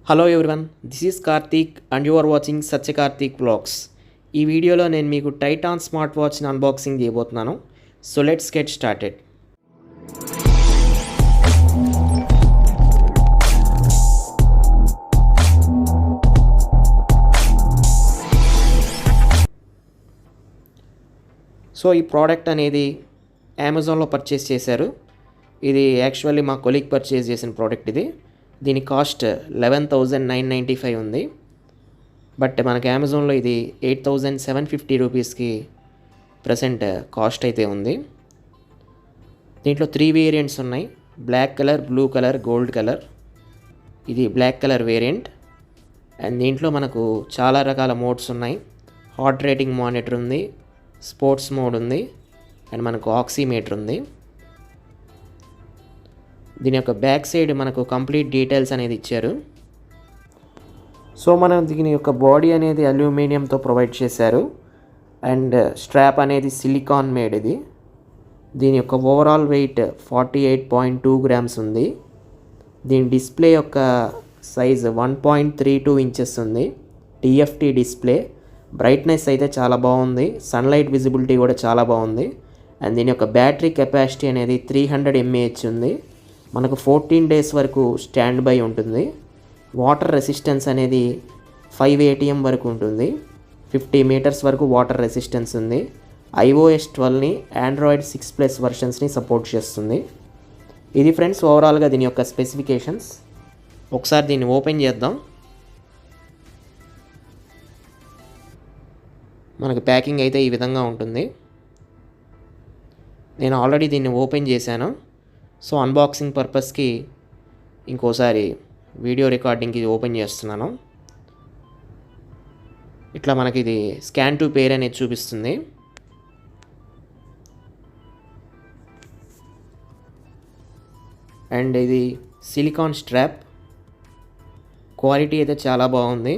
Hello everyone, this is Karthik and you are watching Satya Karthik vlogs. ఈ వీడియోలో నేను మీకు టైటాన్ స్మార్ట్ వాచ్ని అన్బాక్సింగ్ చేయబోతున్నాను. So let's get started. So ఈ ప్రోడక్ట్ అనేది అమెజాన్లో పర్చేస్ చేశారు. ఇది యాక్చువల్లీ మా కొలీగ్ పర్చేస్ చేసిన ప్రోడక్ట్ ఇది. దీని కాస్ట్ 11,995 ఉంది. బట్ మనకి అమెజాన్లో ఇది 8,750 రూపీస్కి ప్రజెంట్ కాస్ట్ అయితే ఉంది. దీంట్లో 3 వేరియంట్స్ ఉన్నాయి: black colour, blue colour, gold colour. ఇది బ్లాక్ కలర్ వేరియంట్. అండ్ దీంట్లో మనకు చాలా రకాల మోడ్స్ ఉన్నాయి. హార్ట్ రేటింగ్ మానిటర్ ఉంది, స్పోర్ట్స్ మోడ్ ఉంది, అండ్ మనకు ఆక్సిమీటర్ ఉంది. దీని యొక్క బ్యాక్ సైడ్ మనకు కంప్లీట్ డీటెయిల్స్ అనేది ఇచ్చారు. సో మనం దీని యొక్క బాడీ అనేది అల్యూమినియంతో ప్రొవైడ్ చేశారు. అండ్ స్ట్రాప్ అనేది సిలికాన్ మేడ్. ఇది దీని యొక్క ఓవరాల్ వెయిట్ 48.2 గ్రామ్స్ ఉంది. దీని డిస్ప్లే యొక్క సైజ్ 1.32 ఇంచెస్ ఉంది. TFT display. బ్రైట్నెస్ అయితే చాలా బాగుంది. సన్లైట్ విజిబిలిటీ కూడా చాలా బాగుంది. అండ్ దీని యొక్క బ్యాటరీ కెపాసిటీ అనేది 300 mAh ఉంది. మనకు 14 డేస్ వరకు స్టాండ్ బై ఉంటుంది. వాటర్ రెసిస్టెన్స్ అనేది 5 ATM వరకు ఉంటుంది. 50 మీటర్స్ వరకు వాటర్ రెసిస్టెన్స్ ఉంది. iOS 12ని, Android 6+ వర్షన్స్ని సపోర్ట్ చేస్తుంది. ఇది ఫ్రెండ్స్ ఓవరాల్గా దీని యొక్క స్పెసిఫికేషన్స్. ఒకసారి దీన్ని ఓపెన్ చేద్దాం. మనకు ప్యాకింగ్ అయితే ఈ విధంగా ఉంటుంది. నేను ఆల్రెడీ దీన్ని ఓపెన్ చేశాను. సో అన్బాక్సింగ్ పర్పస్కి ఇంకోసారి వీడియో రికార్డింగ్కి ఓపెన్ చేస్తున్నాను. ఇట్లా మనకి ఇది స్కాన్ టు పేర్ అనేది చూపిస్తుంది. అండ్ ఇది సిలికాన్ స్ట్రాప్. క్వాలిటీ అయితే చాలా బాగుంది.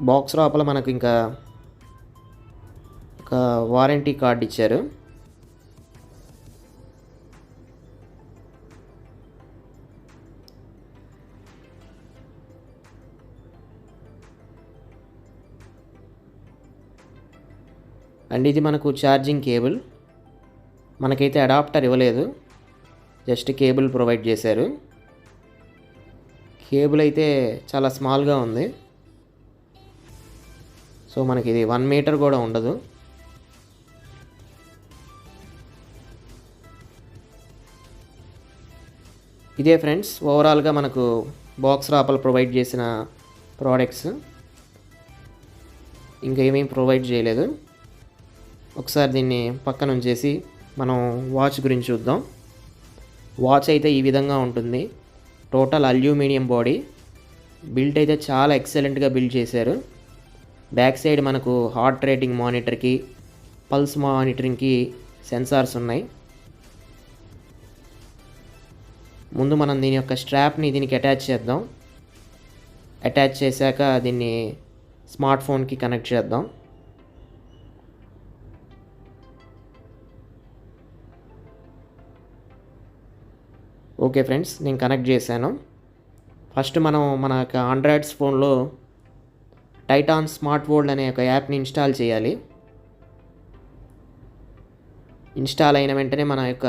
బాక్స్ లోపల మనకు ఇంకా ఒక వారంటీ కార్డ్ ఇచ్చారు. అండ్ ఇది మనకు ఛార్జింగ్ కేబుల్. మనకైతే అడాప్టర్ ఇవ్వలేదు, జస్ట్ కేబుల్ ప్రొవైడ్ చేశారు. కేబుల్ అయితే చాలా స్మాల్గా ఉంది. సో మనకి ఇది 1 మీటర్ కూడా ఉండదు. ఇదే ఫ్రెండ్స్ ఓవరాల్గా మనకు బాక్స్ లోపల ప్రొవైడ్ చేసిన ప్రోడక్ట్స్. ఇంకా ఏమేమి ప్రొవైడ్ చేయలేదు. ఒకసారి దీన్ని పక్కన ఉంచేసి మనం వాచ్ గురించి చూద్దాం. వాచ్ అయితే ఈ విధంగా ఉంటుంది. Total aluminium body. బిల్డ్ అయితే చాలా ఎక్సలెంట్గా బిల్డ్ చేశారు. బ్యాక్ సైడ్ మనకు హార్ట్ రేటింగ్ మానిటర్కి, పల్స్ మానిటరింగ్కి సెన్సార్స్ ఉన్నాయి. ముందు మనం దీని యొక్క స్ట్రాప్ని దీనికి అటాచ్ చేద్దాం. అటాచ్ చేశాక దీన్ని స్మార్ట్ ఫోన్కి కనెక్ట్ చేద్దాం. ఓకే ఫ్రెండ్స్, నేను కనెక్ట్ చేశాను. ఫస్ట్ మనం మన యొక్క ఆండ్రాయిడ్స్ ఫోన్లో టైటాన్ స్మార్ట్ వరల్డ్ అనే ఒక యాప్ని ఇన్స్టాల్ చేయాలి. ఇన్స్టాల్ అయిన వెంటనే మన యొక్క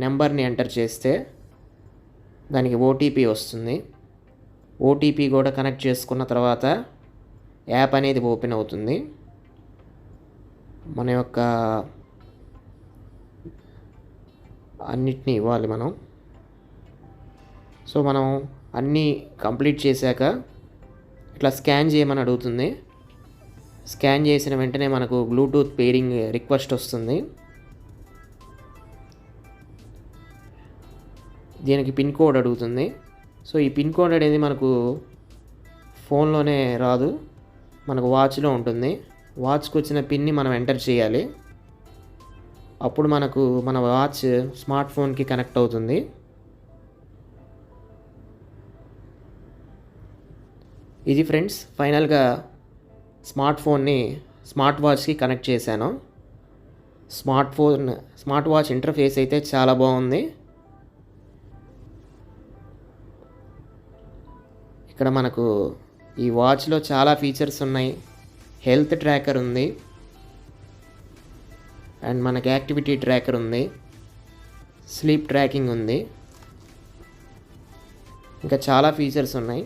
నెంబర్ని ఎంటర్ చేస్తే దానికి ఓటీపీ వస్తుంది. ఓటీపీ కూడా కనెక్ట్ చేసుకున్న తర్వాత యాప్ అనేది ఓపెన్ అవుతుంది. మన యొక్క అన్నిటినీ ఇవ్వాలి మనం. సో మనం అన్నీ కంప్లీట్ చేశాక ఇట్లా స్కాన్ చేయమని అడుగుతుంది. స్కాన్ చేసిన వెంటనే మనకు బ్లూటూత్ పేరింగ్ రిక్వెస్ట్ వస్తుంది. దీనికి పిన్ కోడ్ అడుగుతుంది. సో ఈ పిన్ కోడ్ అనేది మనకు ఫోన్లోనే రాదు, మనకు వాచ్లో ఉంటుంది. వాచ్కి వచ్చిన పిన్ని మనం ఎంటర్ చేయాలి. అప్పుడు మనకు మన వాచ్ స్మార్ట్ ఫోన్కి కనెక్ట్ అవుతుంది. ఇది ఫ్రెండ్స్ ఫైనల్గా స్మార్ట్ ఫోన్ని స్మార్ట్ వాచ్కి కనెక్ట్ చేశాను. స్మార్ట్ వాచ్ ఇంటర్ఫేస్ అయితే చాలా బాగుంది. ఇక్కడ మనకు ఈ వాచ్లో చాలా ఫీచర్స్ ఉన్నాయి. హెల్త్ ట్రాకర్ ఉంది, అండ్ మనకి యాక్టివిటీ ట్రాకర్ ఉంది, స్లీప్ ట్రాకింగ్ ఉంది, ఇంకా చాలా ఫీచర్స్ ఉన్నాయి.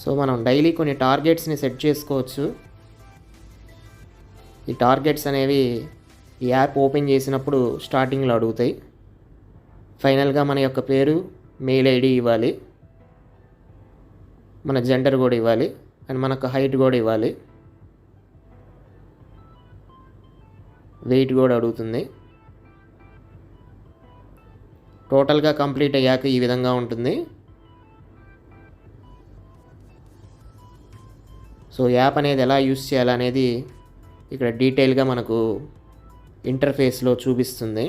సో మనం డైలీ కొన్ని టార్గెట్స్ని సెట్ చేసుకోవచ్చు. ఈ టార్గెట్స్ అనేవి ఈ యాప్ ఓపెన్ చేసినప్పుడు స్టార్టింగ్లో అడుగుతాయి. ఫైనల్గా మన యొక్క పేరు, మెయిల్ ఐడి ఇవ్వాలి, మన జెండర్ కూడా ఇవ్వాలి, అండ్ మనకు హైట్ కూడా ఇవ్వాలి, వెయిట్ కూడా అడుగుతుంది. టోటల్గా కంప్లీట్ అయ్యాక ఈ విధంగా ఉంటుంది. సో యాప్ అనేది ఎలా యూస్ చేయాలనేది ఇక్కడ డీటెయిల్గా మనకు ఇంటర్ఫేస్లో చూపిస్తుంది.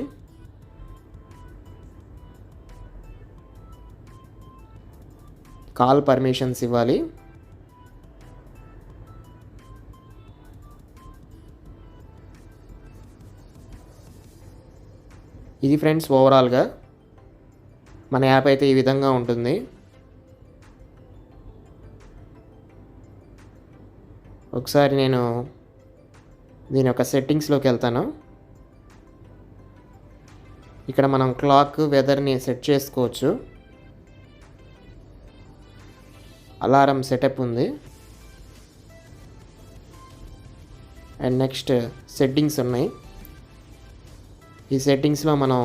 కాల్ పర్మిషన్స్ ఇవ్వాలి, ఇది ఫ్రెండ్స్ ఓవరాల్గా మన యాప్ అయితే ఈ విధంగా ఉంటుంది. ఒకసారి నేను దీని యొక్క సెట్టింగ్స్లోకి వెళ్తాను. ఇక్కడ మనం క్లాక్, వెదర్ని సెట్ చేసుకోవచ్చు. అలారం సెటప్ ఉంది, అండ్ నెక్స్ట్ సెట్టింగ్స్ ఉన్నాయి. ఈ సెట్టింగ్స్లో మనం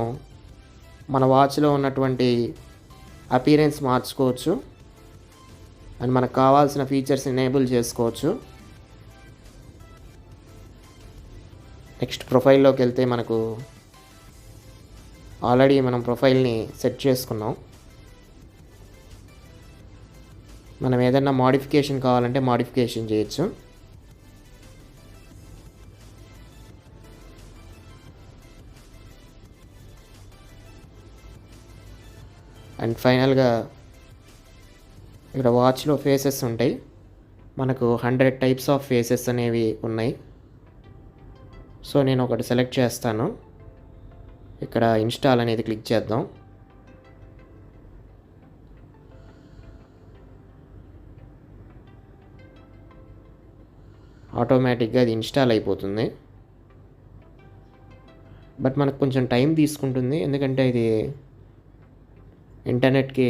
మన వాచ్లో ఉన్నటువంటి అపీరెన్స్ మార్చుకోవచ్చు, అండ్ మనకు కావాల్సిన ఫీచర్స్ ఎనేబుల్ చేసుకోవచ్చు. నెక్స్ట్ ప్రొఫైల్లోకి వెళ్తే మనకు ఆల్రెడీ మనం ప్రొఫైల్ని సెట్ చేసుకున్నాం. మనం ఏదైనా మోడిఫికేషన్ కావాలంటే మోడిఫికేషన్ చేయొచ్చు. అండ్ ఫైనల్గా ఇక్కడ వాచ్లో ఫేసెస్ ఉంటాయి. మనకు 100 టైప్స్ ఆఫ్ ఫేసెస్ అనేవి ఉన్నాయి. సో నేను ఒకటి సెలెక్ట్ చేస్తాను. ఇక్కడ ఇన్స్టాల్ అనేది క్లిక్ చేద్దాం. ఆటోమేటిక్గా అది ఇన్స్టాల్ అయిపోతుంది. బట్ మనకు కొంచెం టైం తీసుకుంటుంది, ఎందుకంటే ఇది ఇంటర్నెట్కి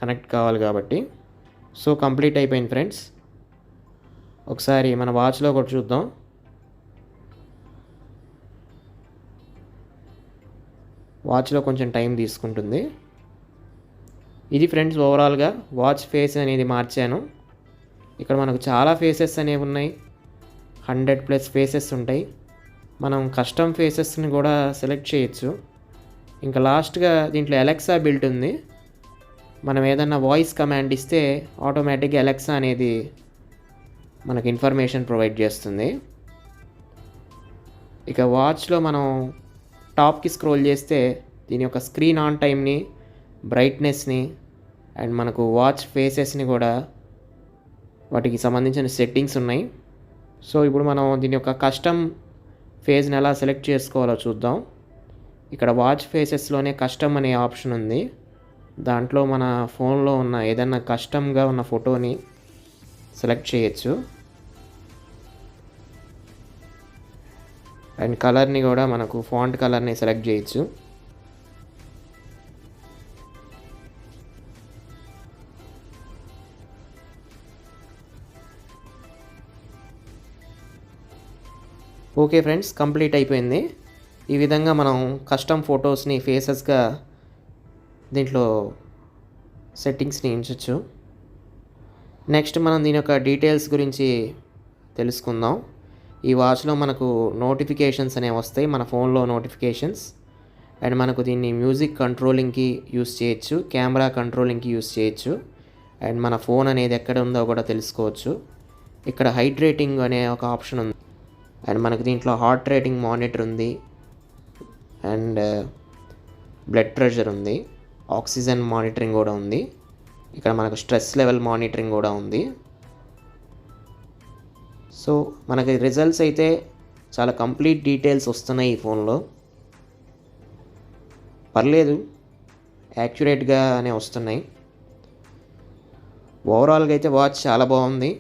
కనెక్ట్ కావాలి కాబట్టి. సో కంప్లీట్ అయిపోయింది ఫ్రెండ్స్. ఒకసారి మన వాచ్లో కూడా చూద్దాం. వాచ్లో కొంచెం టైం తీసుకుంటుంది. ఇది ఫ్రెండ్స్ ఓవరాల్గా వాచ్ ఫేస్ అనేది మార్చాను. ఇక్కడ మనకు చాలా ఫేసెస్ అనేవి ఉన్నాయి, 100+ ఫేసెస్ ఉంటాయి. మనం కస్టమ్ ఫేసెస్ని కూడా సెలెక్ట్ చేయొచ్చు. ఇంకా లాస్ట్గా దీంట్లో అలెక్సా బిల్ట్ ఉంది. మనం ఏదన్నా వాయిస్ కమాండ్ ఇస్తే ఆటోమేటిక్గా అలెక్సా అనేది మనకు ఇన్ఫర్మేషన్ ప్రొవైడ్ చేస్తుంది. ఇక వాచ్లో మనం టాప్కి స్క్రోల్ చేస్తే దీని యొక్క స్క్రీన్ ఆన్ టైంని, బ్రైట్నెస్ని, అండ్ మనకు వాచ్ ఫేసెస్ని కూడా వాటికి సంబంధించిన సెట్టింగ్స్ ఉన్నాయి. సో ఇప్పుడు మనం దీని యొక్క కస్టమ్ ఫేస్ని ఎలా సెలెక్ట్ చేసుకోవాలో చూద్దాం. ఇక్కడ వాచ్ ఫేసెస్లోనే కస్టమ్ అనే ఆప్షన్ ఉంది. దాంట్లో మన ఫోన్లో ఉన్న ఏదైనా కస్టమ్గా ఉన్న ఫోటోని సెలెక్ట్ చేయొచ్చు. అండ్ కలర్ని కూడా మనకు ఫాంట్ కలర్ని సెలెక్ట్ చేయొచ్చు. ఓకే ఫ్రెండ్స్, కంప్లీట్ అయిపోయింది. ఈ విధంగా మనం కస్టమ్ ఫొటోస్ని ఫేసెస్గా దీంట్లో సెట్టింగ్స్ని ఉంచవచ్చు. నెక్స్ట్ మనం దీని యొక్క డీటెయిల్స్ గురించి తెలుసుకుందాం. ఈ వాచ్లో మనకు నోటిఫికేషన్స్ అనేవి వస్తాయి, మన ఫోన్లో నోటిఫికేషన్స్. అండ్ మనకు దీన్ని మ్యూజిక్ కంట్రోలింగ్కి యూస్ చేయొచ్చు, కెమెరా కంట్రోలింగ్కి యూస్ చేయొచ్చు, అండ్ మన ఫోన్ అనేది ఎక్కడ ఉందో కూడా తెలుసుకోవచ్చు. ఇక్కడ హైట్ రేటింగ్ అనే ఒక ఆప్షన్ ఉంది, అండ్ మనకు దీంట్లో హార్ట్ రేటింగ్ మానిటర్ ఉంది, అండ్ బ్లడ్ ప్రెషర్ ఉంది, ఆక్సిజన్ మానిటరింగ్ కూడా ఉంది. ఇక్కడ మనకు స్ట్రెస్ లెవెల్ మానిటరింగ్ కూడా ఉంది. సో మనకి రిజల్ట్స్ అయితే చాలా కంప్లీట్ డీటెయిల్స్ వస్తున్నాయి ఈ ఫోన్లో. పర్లేదు, యాక్యురేట్గానే వస్తున్నాయి. ఓవరాల్గా అయితే వాచ్ చాలా బాగుంది.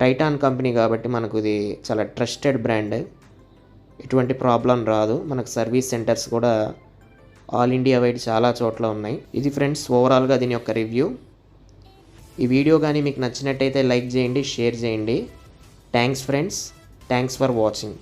టైటాన్ కంపెనీ కాబట్టి మనకు ఇది చాలా ట్రస్టెడ్ బ్రాండ్. ఎటువంటి ప్రాబ్లం రాదు. మనకు సర్వీస్ సెంటర్స్ కూడా ఆల్ ఇండియా వైడ్ చాలా చోట్ల ఉన్నాయి. ఇది ఫ్రెండ్స్ ఓవరాల్గా దీని యొక్క రివ్యూ. ఈ వీడియో కానీ మీకు నచ్చినట్టయితే లైక్ చేయండి, షేర్ చేయండి. Thanks friends, thanks for watching.